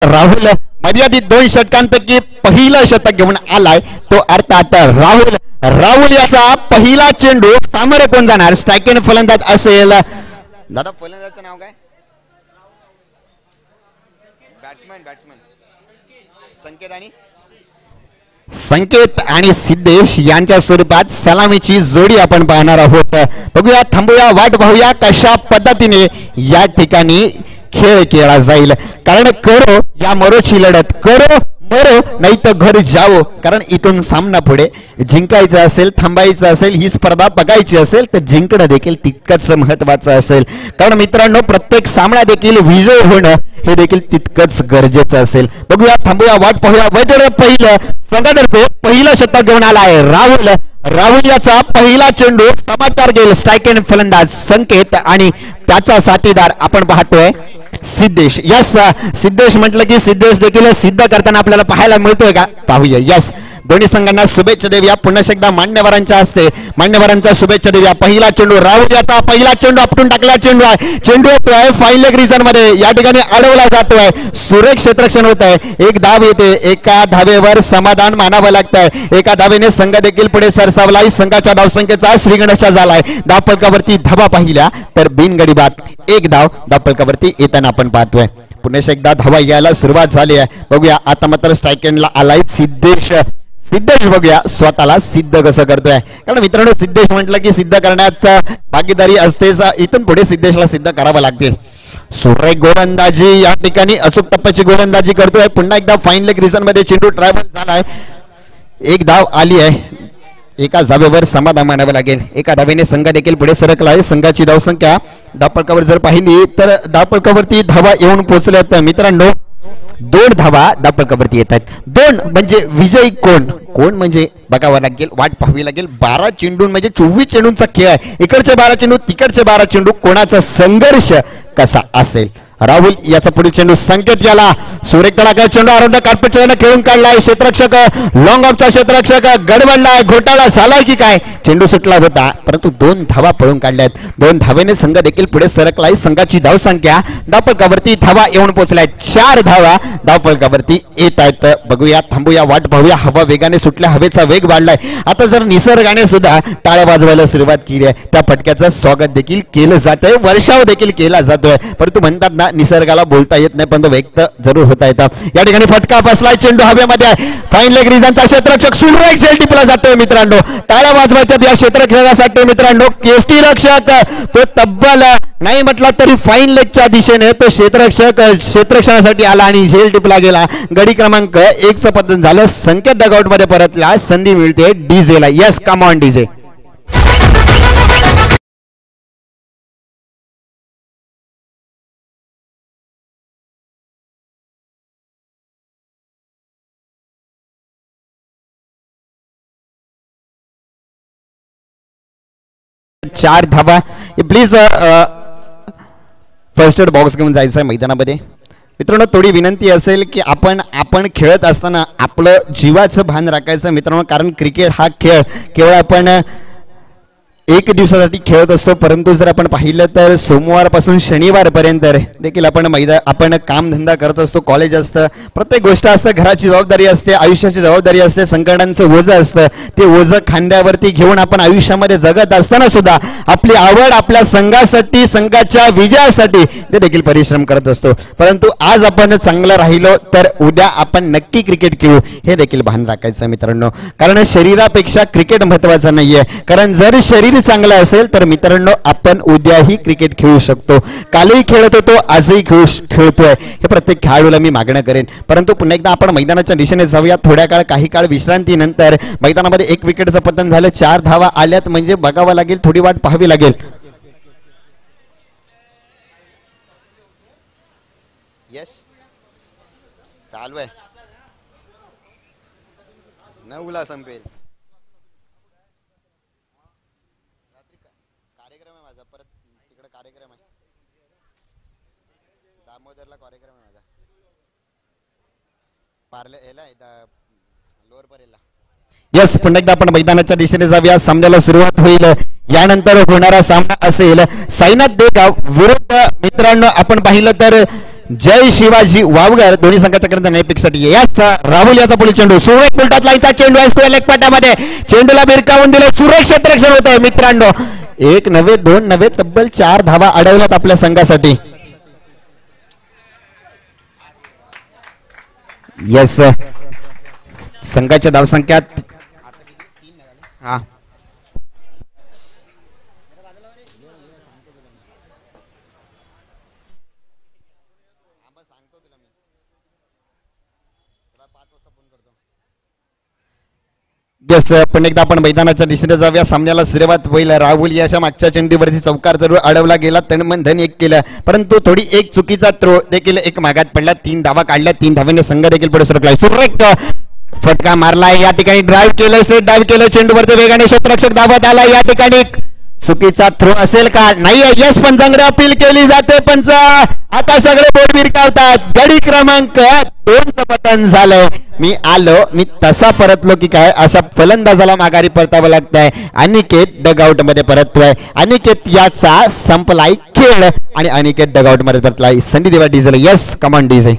राहुल मर्यादित 2 षटकांपैकी पहिलं शतक घेऊन आलाय तो अर्थात राहुल. राहुल याचा पहिला चेंडू सामोरे कोण जाणार? स्ट्रायकिंग फलंदाज असेल. दादा फलंदाजाचं नाव काय? बॅट्समन संकेत आणि सिद्धेश यांच्या स्वरूपात सलामीची जोडी आपण पाहणार आहोत. बघूया, थांबूया, वाट पाहूया कशा पद्धतीने या ठिकाणी खेळ केला जाईल. कारण करो या मरोची लढत, करो मरो नाही तर घर जाओ. कारण इथून सामना पुढे जिंकायचं असेल, थांबायचं असेल, ही स्पर्धा बघायची असेल तर जिंकणं देखील तितकंच महत्वाचं असेल. कारण मित्रांनो, प्रत्येक सामना देखील विजय होणं हे देखील तितकंच गरजेचं असेल. बघूया, थांबूया, वाट पाहूया. पहिलं संघातर्फे पहिलं शतक घेऊन आला आहे राहुल. राहुल याचा पहिला चेंडू समाचार घेईल स्ट्रायकिंग फलंदाज संकेत आणि त्याचा साथीदार आपण पाहतोय सिद्धेश. यस, सिद्धेश म्हटलं की सिद्धेश देखील सिद्ध करताना आपल्याला पाहायला मिळतोय का? पाहूया. यस, दोन्ही संघांना शुभेच्छा देऊया. पुन्हा एकदा मान्यवरांच्या हस्ते मान्यवरांच्या शुभेच्छा देऊया. पहिला चेंडू राहुल याचा पहिला चेंडू आपटून टाकला चेंडू आहे. चेंडू येतोय फाईन लेग रिजन मध्ये, या ठिकाणी अडवला जातोय. सुरेख क्षेत्ररक्षण होत आहे. एक धाव येते. एका धावेवर समाधान मानावं लागतंय. एका धावेने संघ देखील पुढे सरसावलाय. संघाच्या धावसंख्येचा श्रीगणेशा झालाय. धावफलकावरती धावा पाहिल्या तर बिनगडीबाद एक धाव धावफलकावरती येताना आपण पाहतोय. पुन्हा एकदा धावा यायला सुरुवात झाली आहे. बघूया, आता मात्र स्ट्रायकिंगला आलाय सिद्धेश. सिद्धेश बघूया स्वतःला सिद्ध कसं करतोय. कारण मित्रांनो, सिद्धेश म्हटलं की सिद्ध करण्यात भागीदारी असतेच. इथून पुढे सिद्धेशला सिद्ध करावं लागते. सुरेख गोलंदाजी या ठिकाणी अचूक टप्प्याची गोलंदाजी करतोय. पुन्हा एकदा फाईन लेग रिजन मध्ये चेंडू ट्रॅव्हल झालाय. एक धाव आली आहे. एका धावेवर समाधान मानावं लागेल. एका धावेने संघ देखील पुढे सरकला आहे. संघाची धावसंख्या धावफलकावर जर पाहिली तर धावफलकावरती धावा येऊन पोहोचल्या. तर मित्रांनो, 2 धावा धावफलकावरती येत आहेत. 2 म्हणजे विजयी कोण म्हणजे बघावं लागेल, वाट पाहावी लागेल. 12 चेंडू म्हणजे 24 चेंडूंचा खेळ आहे. इकडचे 12 चेंडू, तिकडचे 12 चेंडू, कोणाचा संघर्ष कसा असेल? राहुल याचा पुढील चेंडू संकेत याला सुरेख तडाखा चेंडू अराउंड कार्पेटच्या खेळून काढलाय. क्षेत्ररक्षक लॉंग ऑफचा क्षेत्ररक्षक गडबडलाय. घोटाळा झालाय की काय? चेंडू सुटला होता परंतु 2 धावा पळून काढल्यात. 2 धावेने संघ देखील पुढे सरकलाय. संघाची धावसंख्या धावफलकावरती धावा येऊन पोहोचलाय. 4 धावा धावफलकावरती येत आहेत. बघूया, थांबूया, वाट पाहूया. हवा वेगाने सुटल्या, हवेचा वेग वाढलाय. आता जर निसर्गाने सुद्धा टाळ्या वाजवायला सुरुवात केली आहे, त्या फटक्याचं स्वागत देखील केलं जात आहे, वर्षाव देखील केला जातोय. परंतु म्हणतात ना, निसर्गाला बोलता येत नाही पण व्यक्त जरूर होता येतं. या ठिकाणी फटका बसलाय. चेंडू हवेमध्ये आहे. फाईन लेग रिजनचा क्षेत्ररक्षक सुरेख झेल टिपला जातोय. मित्रांनो, टाळ्या वाजवायच्या या क्षेत्ररक्षकासाठी. मित्रांनो, केष्टी रक्षक तो तब्बल नाही म्हटला तरी फाईन लेगच्या दिशेने तो क्षेत्ररक्षणासाठी आला आणि झेल टिपला गेला. गडी क्रमांक 1चं पतन झालं. संकेत डगआउट मध्ये परतला. संधी मिळते डीजेला. Yes, come on DJ. 4 धावा. प्लीज फर्स्ट एड बॉक्स घेऊन जायचं आहे मैदानामध्ये. मित्रांनो, थोडी विनंती असेल की आपण खेळत असताना आपलं जीवाचं भान राखायचं मित्रांनो. कारण क्रिकेट हा खेळ केवळ आपण 1 दिवसासाठी खेळत असतो. परंतु जर आपण पाहिलं तर सोमवारपासून शनिवारपर्यंत देखील आपण कामधंदा करत असतो. कॉलेज असतं, प्रत्येक गोष्ट असतं, घराची जबाबदारी असते, आयुष्याची जबाबदारी असते, संकटांचं ओझं असतं. ते ओझं खांद्यावरती घेऊन आपण आयुष्यामध्ये जगत असताना सुद्धा आपली आवड आपल्या संघासाठी, संघाच्या विजयासाठी ते देखील परिश्रम करत असतो. परंतु आज आपण चांगलं राहिलो तर उद्या आपण नक्की क्रिकेट खेळू हे देखील भान राखायचं मित्रांनो. कारण शरीरापेक्षा क्रिकेट महत्वाचं नाहीये. कारण जर शरीर चांगला असेल तर मित्रांनो आपण उद्याही क्रिकेट खेळू शकतो. कालही खेळत होतो, आजही खेळतोय. हे प्रत्येक खेळाडूला मी मागणं करेन. परंतु पुन्हा एकदा आपण मैदानाच्या दिशेने जाऊया. थोड्या काही काळ विश्रांतीनंतर मैदानामध्ये 1 विकेटचं पतन झालं. 4 धावा आल्यात म्हणजे बघावं लागेल, थोडी वाट पाहावी लागेल. यस, चालू आहे. 9ला संपेल. कार्यक्रम आहे माझा, परत तिकडे कार्यक्रम आहे. दामोदरला कार्यक्रम आहे माझा. पार्ले याला लोअर परेला. यस, पुन्हा एकदा आपण मैदानाच्या दिशेने जाऊया. सामन्याला सुरुवात होईल. यानंतर होणारा सामना असेल साईनाथ देगाव विरुद्ध मित्रांनो आपण पाहिलं तर जय शिवाजी वावगर दोन्ही संघाच्या करता नेपिकसाठी याच राहुल याचा पुढील चेंडू सुरेख बुलटात लाईनचा चेंडू आहे स्क्वेअर लेग पाट्यामध्ये चेंडूला भिरकावून दिले सुरेख क्षेत्ररक्षण होत आहे मित्रांनो 1 नव्हे 2 नव्हे तब्बल 4 धावा अडवल्यात आपल्या संघासाठी यस संघाच्या धावसंख्यात हा पण एकदा आपण मैदानाच्या दिशेने जाऊया सामन्याला सुरुवात होईल राहुल याच्या मागच्या चेंडूवरती चौकार जरूर अडवला गेला तणमन एक केलं परंतु थोडी एक चुकीचा थ्रो देखील एक मागात पडला 3 धावा काढल्या 3 धावांनी संघ देखील पुढे सरकलाय सुरेख फटका मारलाय या ठिकाणी ड्राईव्ह केलं स्ट्रेट ड्राईव्ह केलं चेंडूवरती वेगाने क्षेत्ररक्षक धावत आला या ठिकाणी चुकीचा थ्रो असेल का नाही यस पंचांकडे अपील केली जाते पंच आता सगळे बोट भिरकावतात गडी क्रमांक 2 चं पतन झालंय मी आलो मी तसा परतलो की काय अशा फलंदाजाला माघारी परतावं लागतंय अनिकेत डगआउट मध्ये परततोय अनिकेत याचा संपलाय खेळ आणि अनिकेत डगआउट मध्ये परतलाय संधी देवा डिझेल यस कमान डिझेल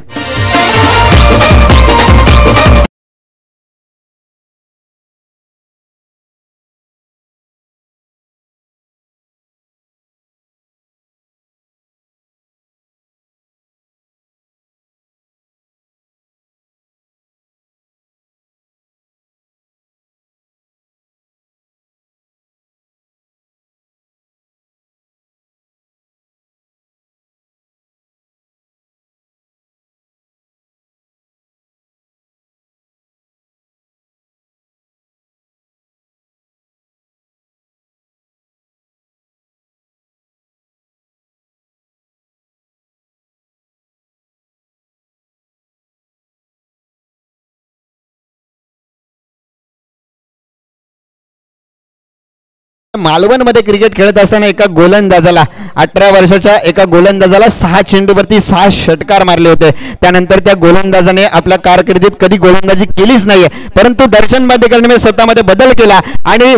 मालवण मध्ये क्रिकेट खेळत असताना एका गोलंदाजाला 18 वर्षाच्या एका गोलंदाजाला 6 चेंडूवरती 6 षटकार मारले होते त्यानंतर त्या गोलंदाजाने आपल्या कारकिर्दीत कधी गोलंदाजी केलीच नाहीये परंतु दर्शन बांदेकरने स्वतःमध्ये बदल केला आणि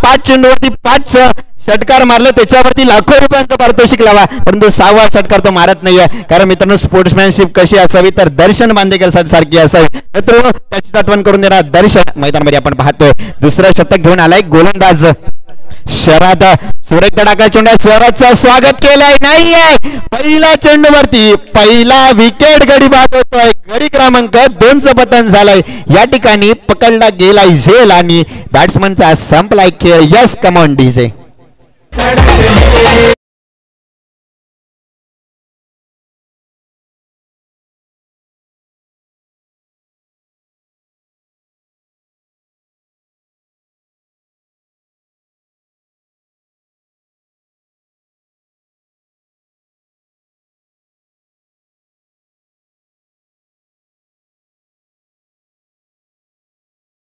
5 चेंडूवरती 5 षटकार मारले त्याच्यावरती लाखो रुपयांचा पारितोषिक लावा परंतु 6वा षटकार तो मारत नाहीये कारण मित्रांनो स्पोर्ट्समॅनशिप कशी असावी तर दर्शन बांदेकर सारखी असावी मित्रांनो त्याची आठवण करून देणार दर्शन मैदानामध्ये आपण पाहतोय दुसरं शतक घेऊन आलाय गोलंदाज शरद सुरेख तडाखा चेंडू स्वराजचं स्वागत केलंय नाहीये पहिला चेंडूवरती पहिला विकेट गडी बाद होतोय गडी क्रमांक 2 चं पतन झालंय या ठिकाणी पकडला गेलाय झेल आणि बॅट्समनचा संपलाय खेळ yes come on DJ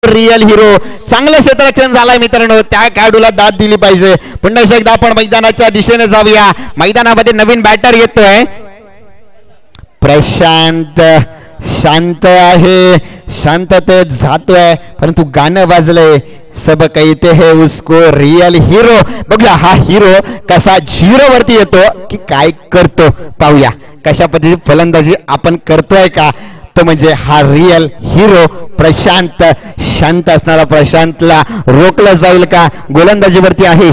real hero चांगलं क्षेत्ररक्षण झालंय मित्रांनो त्या खेळाडूला दाद दिली पाहिजे पुन्हा एकदा आपण मैदानाच्या दिशेने जाऊया मैदानामध्ये नवीन बॅटर येतोय प्रशांत शांत आहे शांततेत जातोय परंतु गाणं वाजलंय सब कहते हैं उसको रियल हिरो बघूया हा हिरो कसा 0 वरती येतो की काय करतो पाहूया कशा पद्धतीने फलंदाजी आपण करतोय का तो म्हणजे हा रियल हिरो प्रशांत शांत असणारा प्रशांतला रोखलं जाईल का गोलंदाजीवरती आहे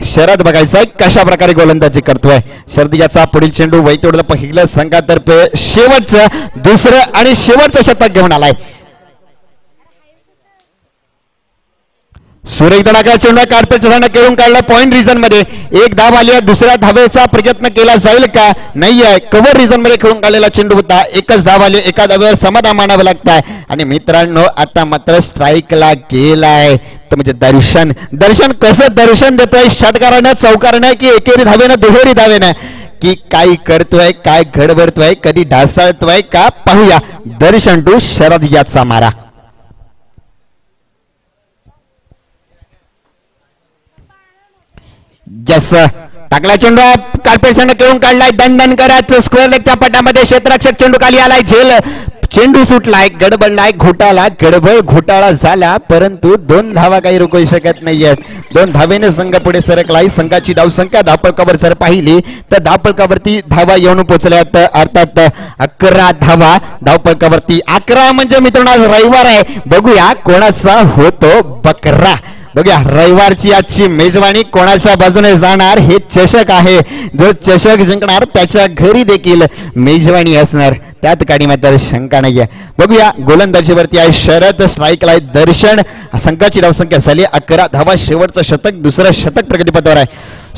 शरद बघायचा कशा प्रकारे गोलंदाजी करतोय शरद याचा पुढील चेंडू वैतोडला पहिलं संघातर्फे शेवटचं दुसरं आणि शेवटचं शतक घेऊन आलाय सुरेख तडाखा चेंडू कार्पेटच्या झाडा खेळून काढला पॉइंट रिजन मध्ये एक धाव आली दुसऱ्या धावेचा प्रयत्न केला जाईल का नाहीये कव्हर रिजन मध्ये खेळून काढलेला चेंडू होता एकच धाव आली एका धावेवर समाधान मानावं लागतंय आणि मित्रांनो आता मात्र स्ट्राईकला गेलाय तो म्हणजे दर्शन कसं दर्शन देतोय षटकारानं चौकारानं की एकेरी धावेनं दुहेरी धावेनं की काय करतोय काय घडबडतोय कधी ढासळतोय का पाहूया दर्शन टू शरद याचा मारा यस टाकला चेंडू कार्पेट खेळून काढलाय दन करत स्क्वेअर लेगच्या पटामध्ये क्षेत्ररक्षक चेंडू खाली आलाय झेल चेंडू सुटलाय, गडबडलाय, घोटाळा गडबड घोटाळा झाला, परंतु 2 धावा काही रोखू शकत नाहीयेत. 2 धावेने संघ पुढे सरकलाय. संघाची धावसंख्या धावपळकावर जर पाहिली तर धावपळकावरती धावा येऊन पोहोचल्यात, अर्थात 11 धावा धावपळकावरती. 11 म्हणजे मित्रांनो आज रविवार आहे, बघूया कोणाचा होतो बकरा. बघूया रविवारची आजची मेजवानी कोणाच्या बाजूने जाणार. हे चषक आहे, जो चषक जिंकणार त्याच्या घरी देखील मेजवानी असणार, त्यात काही मात्र शंका नाहीये. बघूया गोलंदाजीवरती आहे शरद, स्ट्राईकला आहे दर्शन. संघाची धावसंख्या झाली 11 धावा. शेवटचं शतक, दुसरं शतक प्रगतीपथावर आहे.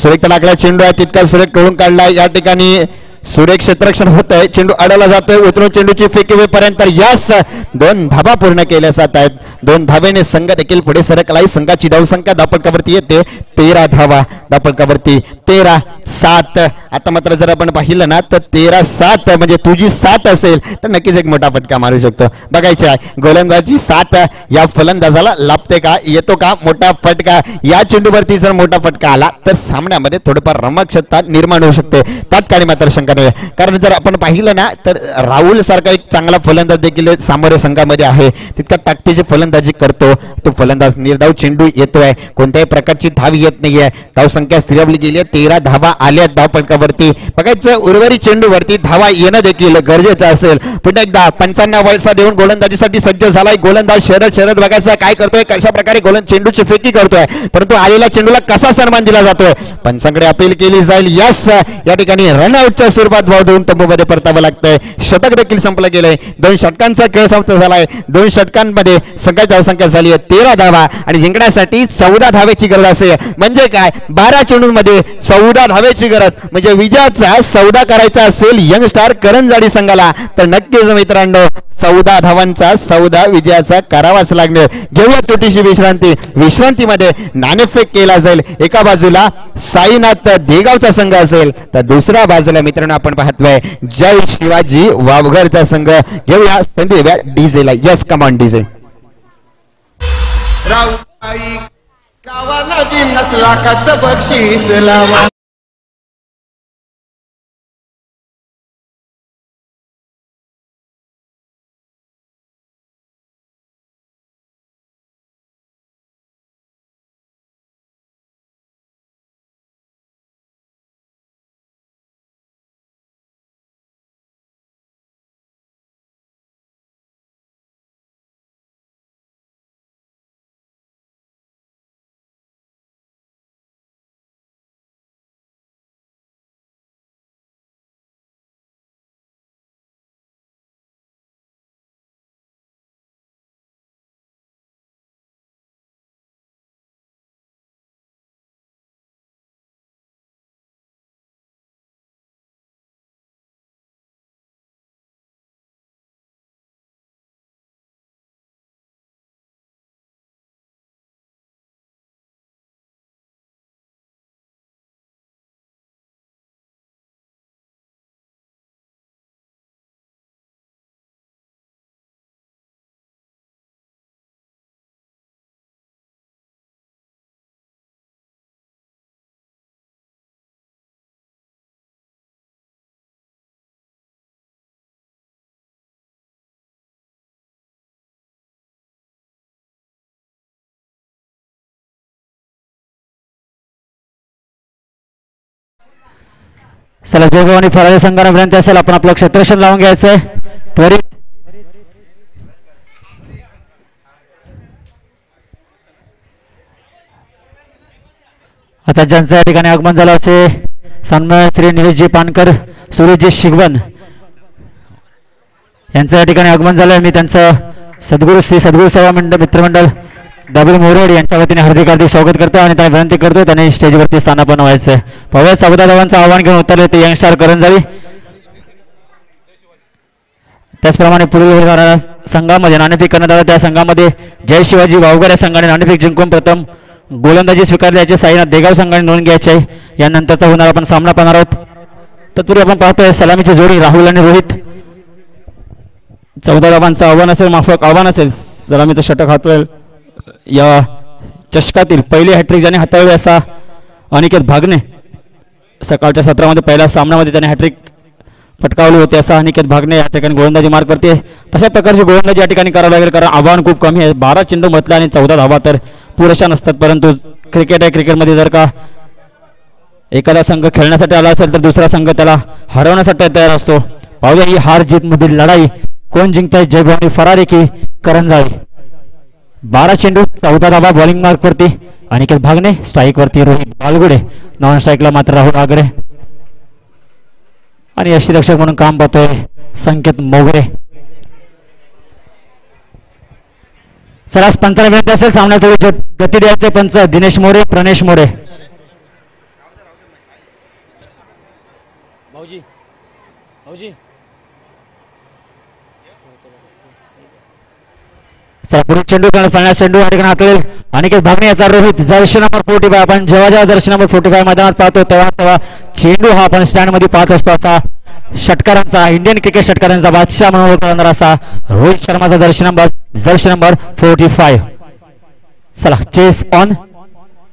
सुरेख लागला चेंडू आहे, तितका सुरेख टोळून काढला. या ठिकाणी सुरेख क्षेत्ररक्षण होत आहे, चेंडू अडवला जातोय, उतरून चेंडूची फेकी होईपर्यंत यस 2 धावा पूर्ण केल्या जात आहेत. 2 धावेने संघ देखील पुढे सरकलाय. संघाची धावसंख्या धावपळकावरती येते 13 धावा धावपळकावरती 13-7. आता मात्र जर आपण पाहिलं ना तर 13-7 म्हणजे तुझी 7 असेल तर नक्कीच एक मोठा फटका मारू शकतो. बघायचे आहे गोलंदाजी 7 या फलंदाजाला लाभते का, येतो का मोठा फटका. या चेंडूवरती जर मोठा फटका आला तर सामन्यामध्ये थोडंफार रमक्षता निर्माण होऊ शकते, त्यात काही मात्र शंका नाही. कारण जर आपण पाहिलं ना तर राहुल सारखा एक चांगला फलंदाज देखील सामोरे संघामध्ये आहे, तितका ताकदीची फलंदाजी करतो तो फलंदाज. निर्धाव चेंडू येतोय, कोणत्याही प्रकारची धाव येत नाहीये. धावसंख्या स्थिरावली गेली आहे, 13 धावा आल्या धावपळकावरती. बघायचं उर्वरित चेंडूवरती धावा येणं देखील गरजेचं असेल. पुन्हा एकदा 95 वळसा देऊन गोलंदाजीसाठी सज्ज झालाय गोलंदाज शरद बघायचा काय करतोय, कशा प्रकारे चेंडूची फेकी करतोय, परंतु आलेल्या चेंडूला कसा सन्मान दिला जातोय. पंचांकडे अपील केली जाईल. यस या ठिकाणी रनआउटच्या स्वरूपात धाव देऊन तंबूमध्ये परतावं लागतंय. शतक देखील संपलं गेलंय. 2 षटकांचा खेळ समाप्त झालाय. 2 षटकांमध्ये संघाची धावसंख्या झाली आहे 13 धावा आणि जिंकण्यासाठी 14 धावेची गरज असेल. म्हणजे काय 12 चेंडूंमध्ये 14 धावेची गरज, म्हणजे विजयाचा सौदा करायचा असेल यंगस्टार करंजाडी संघाला तर नक्कीच मित्रांनो 14 धावांचा सौदा विजयाचा करावाच लागणार. घेऊया छोटीशी विश्रांतीमध्ये नाणेफेक केला जाईल. एका बाजूला साईनाथ देगावचा संघ असेल तर दुसऱ्या बाजूला मित्रांनो आपण पाहतोय जय शिवाजी वावघरचा संघ. घेऊया संधी डीजेला. यस कमान डीजे. गावाला 50 लाखाचं बक्षीस लावा. चला जयगाव आणि फरारी संघाने विनंती असेल आपण आपलं क्षेत्ररक्षण लावून घ्यायचंय त्वरित. आता ज्यांचं या ठिकाणी आगमन झालं असे सन्मान श्री निलेशजी पानकर, सुरेशजी शिगवन यांचं या ठिकाणी आगमन झालंय. मी त्यांचं सद्गुरू सेवा मित्रमंडळ दाबीर मोरेड यांच्या वतीने हार्दिक स्वागत करतो आणि त्यांना विनंती करतो त्यांनी स्टेजवरती स्थानापन्न व्हायचं. पाहूया 14 धावांचं आव्हान घेऊन उतरले ते यंगस्टार करंजावी. त्याचप्रमाणे पुढील संघामध्ये नाणेफेक करण्यात आला, त्या संघामध्ये जय शिवाजी वावगर या संघाने नाणेफेक जिंकून प्रथम गोलंदाजी स्वीकारली याचे साईनाथ देगाव संघाने नोंद घ्यायची आहे. यानंतरचा होणार आपण सामना पाहणार आहोत. तत्पूर्वी आपण पाहतोय सलामीची जोडी राहुल आणि रोहित. 14 धावांचं आव्हान असेल, माफक आव्हान असेल. सलामीचं षटक हातवेल या चषकातील पहिली हॅट्रिक ज्याने हाताळली असा अनिकेत भागने. सकाळच्या सत्रामध्ये पहिल्या सामन्यामध्ये त्याने हॅट्रिक पटकावली होती असा अनिकेत भागणे या ठिकाणी गोलंदाजी मार्क करते. तशा प्रकारची गोलंदाजी या ठिकाणी करावं लागेल कारण आव्हान खूप कमी आहे. 12 चेंडू म्हटलं आणि 14 धावा तर पुरेशा नसतात. परंतु क्रिकेट आहे, क्रिकेटमध्ये जर का एखादा संघ खेळण्यासाठी आला असेल तर दुसरा संघ त्याला हरवण्यासाठी तयार असतो. पाहूया ही हार जीत मधील लढाई कोण जिंकताय, जयभवानी फरारी की करंजाळी. 12 चेंडू 14 धावा बॉलिंग मार्क वरती अनिकेत भागणे, स्ट्राईक वरती रोहित बालगुडे, नॉन स्ट्राईकला मात्र राहुल आगरे आणि यष्टीरक्षक म्हणून काम पाहतोय संकेत मोगरे. चला पंचाला विनंती असेल सामन्यात थोडी गती द्यायचे. पंच दिनेश मोरे, प्रणेश मोरे. चला पुढे चेंडू फळण्यास चेंडू या ठिकाणी हातळेल अनिकेत भागणे याचा रोहित. जर्सी नंबर 45 आपण जेव्हा जेव्हा जर्सी नंबर 45 मैदानात पाहतो तेव्हा तेव्हा चेंडू हा आपण स्टँड मध्ये पाहत असतो. असा षटकारांचा, इंडियन क्रिकेट षटकारांचा बादशाह म्हणून ओळखला जाणारा असा रोहित शर्माचा जर्सी नंबर 45. चला चेस ऑन.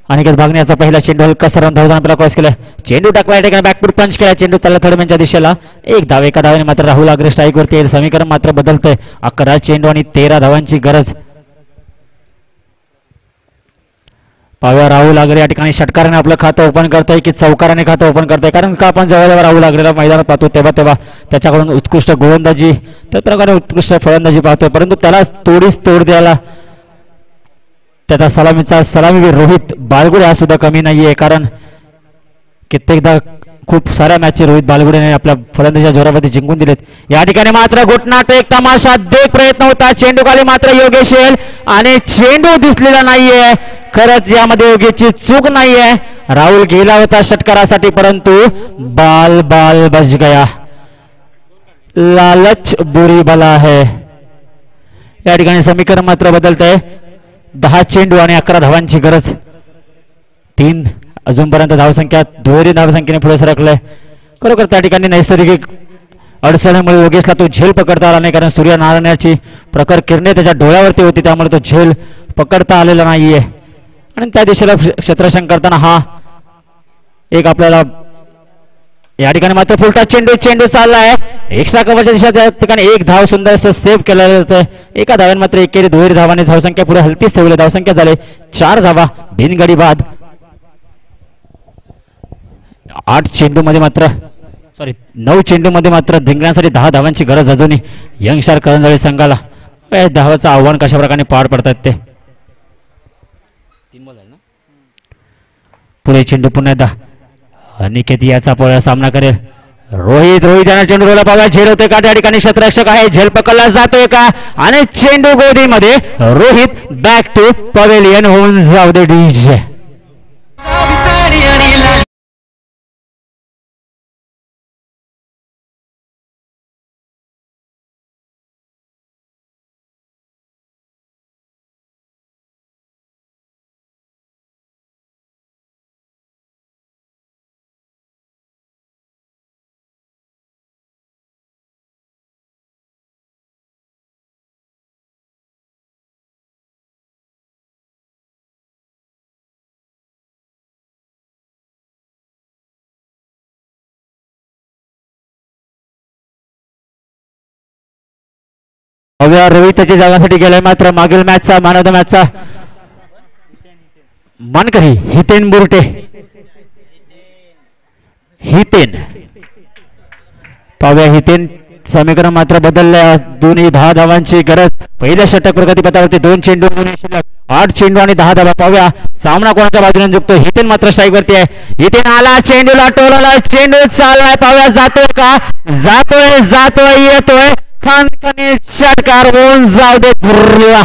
अनिकेत भागणे याचा पहिला चेंडू हलका सरळ धावताना आपला क्रॉस केला. चेंडू टाकला या ठिकाणी बॅकफूट पंच केला. चेंडू चालला थर्ड मॅनच्या दिशेला. एका धावेने मात्र राहुल आगरे स्ट्राईक वरती येईल. समीकरण मात्र बदलतंय. 11 चेंडू आणि 13 धावांची गरज. पाहूया राहुल आगरे या ठिकाणी षटकाराने आपलं खातं ओपन करताय की चौकाराने खातं ओपन करताय. कारण का आपण जेव्हा जेव्हा राहुल आगरेला मैदानात पाहतो तेव्हा तेव्हा त्याच्याकडून उत्कृष्ट गोलंदाजी त्याप्रकारे उत्कृष्ट फलंदाजी पाहतोय. परंतु त्याला तोडीस तोड द्यायला त्याचा सलामीवीर रोहित बालगुडे हा सुद्धा कमी नाहीये. कारण कित्येकदा खूप साऱ्या मॅच रोहित बालगुडेने आपल्या फलंदाजीच्या जोरामध्ये जिंकून दिलेत. या ठिकाणी मात्र घोटनाट एक तमाशा देख प्रयत्न होता. चेंडू खाली मात्र योगेश येईल आणि चेंडू दिसलेला नाहीये. खरंच यामध्ये योगेशची चूक नाहीये. राहुल गेला होता षटकारासाठी परंतु बाल बच गया. लालच बुरी बला है. या ठिकाणी समीकरण मात्र बदलतंय. 10 चेंडू आणि 11 धावांची गरज. 3 अजूनपर्यंत धावसंख्या दुहेरी धावसंख्येने पुढे सरकलंय. खरोखर त्या ठिकाणी नैसर्गिक अडचणीमुळे योगेशला तो झेल पकडता आला नाही. कारण सूर्यनारायणाची प्रखर किरणे त्याच्या डोळ्यावरती होती त्यामुळे तो झेल पकडता आलेला नाहीये. आणि त्या दिशेला क्षेत्ररक्षण करताना हा एक आपल्याला या ठिकाणी मात्र फुलटा चेंडू चाललाय एक्स्ट्रा कव्हरच्या दिशा. त्या ठिकाणी एक धाव सुंदर असं सेव्ह केलं जातं. एका धाव्याने मात्र एकेरी दुहेरी धावाने धावसंख्या पुढे हलतीच ठेवली. धावसंख्या झाले 4 धावा बिनगडी बाद. 9 चेंडू मध्ये मात्र धिंगण्यासाठी 10 धावांची गरज अजूनही यंगशार करंजाळी संघाला. धावाचं आव्हान कशा प्रकारे पार पडतात ते. पुढे चेंडू पुन्हा एकदा अनिकेत याचा पोळ्या सामना करेल. रोहित यांना चेंडू रोला पाहावा. झेल होते का त्या ठिकाणी क्षेत्ररक्षक आहे. झेल पकडला जातोय का आणि चेंडू गोदीमध्ये. रोहित बॅक टू पवेलियन होऊन जाऊ दे डीजे. रोहितच्या जागासाठी गेलाय मात्र मागील मॅचचा मॅन ऑफ द मॅचचा मानकरी हितेन बुरटे. पाहूया हितेन. समीकरण मात्र बदललंय. दोन्ही 10 धावांची गरज. पहिल्या षटक प्रगतीपथावरती 2 चेंडू 8 चेंडू आणि 10 धावा. पाहूया सामना कोणाच्या बाजूने जिंकतो. हितेन मात्र स्ट्राईक वरती आहे. हितेन आला चेंडूला टोलला. चेंडू चाललाय. पाहूया जातोय का. जातोय येतोय. खानखानी षटकार होऊन जाऊ दे फुरला.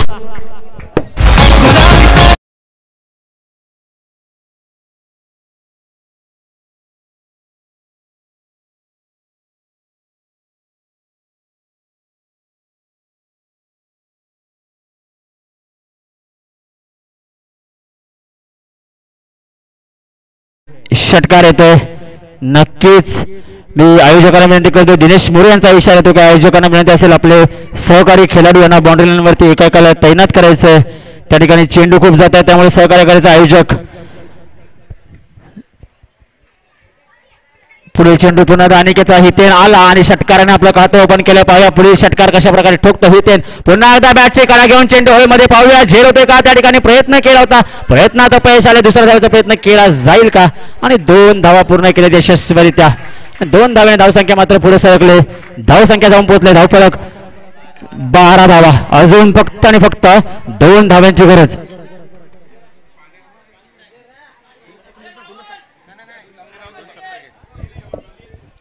षटकार येतोय. नक्कीच मी आयोजकांना विनंती करतो. दिनेश मोरे यांचा इशारा येतो की आयोजकांना विनंती असेल आपले सहकारी खेळाडू यांना बाउंड्री लाईनवरती एकाएकाला तैनात करायचंय. त्या ठिकाणी चेंडू खूप जात आहे त्यामुळे सहकार्य करायचं. आयोजक पुढील चेंडू पुन्हा अनिकेतचा हितेन आला आणि षटकाराने आपलं खातं ओपन केलं. पाहूया पुढील षटकार कशा प्रकारे ठोकतो हितेन. पुन्हा एकदा बॅटची कडा घेऊन चेंडू होळीमध्ये पाहूया झेल होते का. त्या ठिकाणी प्रयत्न केला होता, प्रयत्नात अपयश आले. दुसऱ्या धावेचा प्रयत्न केला जाईल का आणि 2 धावा पूर्ण केल्या यशस्वीरित्या. 2 धावेने धावसंख्या मात्र पुढे सरकले. धावसंख्या जाऊन पोहोचले. धावफलक 12 धावा. अजून फक्त आणि फक्त 2 धाव्यांची गरज.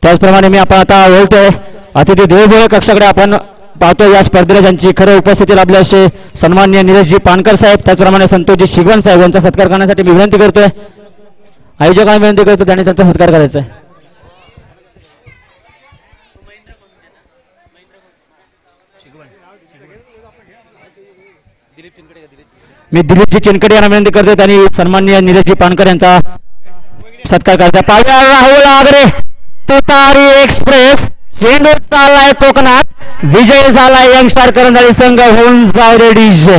त्याचप्रमाणे मी आपण आता बोलतोय अतिथी देवभोळे कक्षाकडे आपण पाहतो. या स्पर्धेला ज्यांची खरं उपस्थिती लाभली असे सन्माननीय निलेशजी पानकर साहेब, त्याचप्रमाणे संतोषजी शिगवण साहेब यांचा सत्कार करण्यासाठी मी विनंती करतोय. आयोजकांना विनंती करतो त्यांनी त्यांचा सत्कार करायचा आहे. मी दिलीपजी चिनकडे यांना विनंती करतो त्यांनी सन्माननीय निलेशजी पानकर यांचा सत्कार करायचा. पाहिजे राहुल आगरे तुतारी एक्सप्रेस चेंडू चाललाय कोकणात. विजय झालाय यंगस्टार करंजाळी संघ होऊन जाऊ दे डीजे.